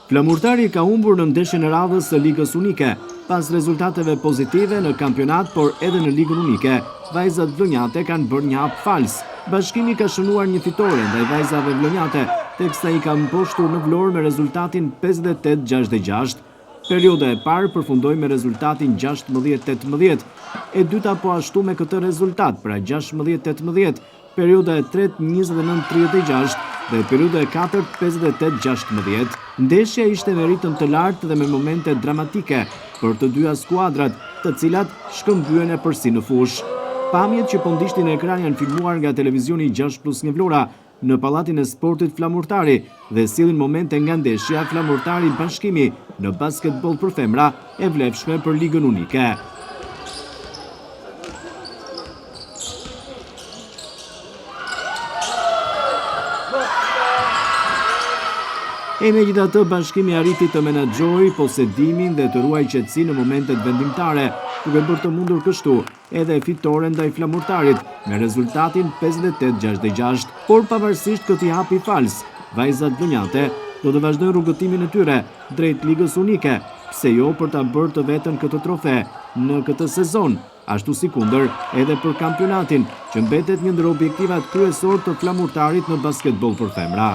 Flamurtari ka humbur në ndeshjen e radhës së Ligës Unike, pas rezultateve pozitive në kampionat, por edhe në Ligën Unike, vajzat vlonjate kanë bërë një hap fals. Bashkimi ka shënuar një fitore ndaj vajzave vlonjate, teksa i ka mposhtur në Vlorë me rezultatin 58-66. Perioda e parë përfundoi me rezultatin 16-18, e dyta po ashtu me këtë rezultat, pra 16-18, perioda e tretë 29-36 dhe perioda e katërt 58-16. Ndeshja ishte me ritëm të lartë dhe me momente dramatike për të dyja skuadrat, të cilat shkëmbyen e përsi në fush. Pamjet që po ndishtin në ekran janë filmuar nga televizioni 6+ nga Vlora në Pallatin e Sportit Flamurtari dhe sillin momente nga ndeshja Flamurtari Bashkimi në basketbol për femra e vlefshme për Ligën Unike. E megjithatë, Bashkimi arriti të menaxhojë posedimin dhe të ruajë qetësinë në momentet vendimtare, duke bërë të mundur kështu edhe fitore ndaj Flamurtarit me rezultatin 58-66. Por pavarësisht këtij hapi fals, vajzat vlonjate do të vazhdojnë rrugëtimin e tyre drejt Ligës Unike, pse jo për ta bërë të vetën këtë trofe në këtë sezon, ashtu si kundër edhe për kampionatin, që mbetet një ndër objektivat kryesor të Flamurtarit në basketbol për femra.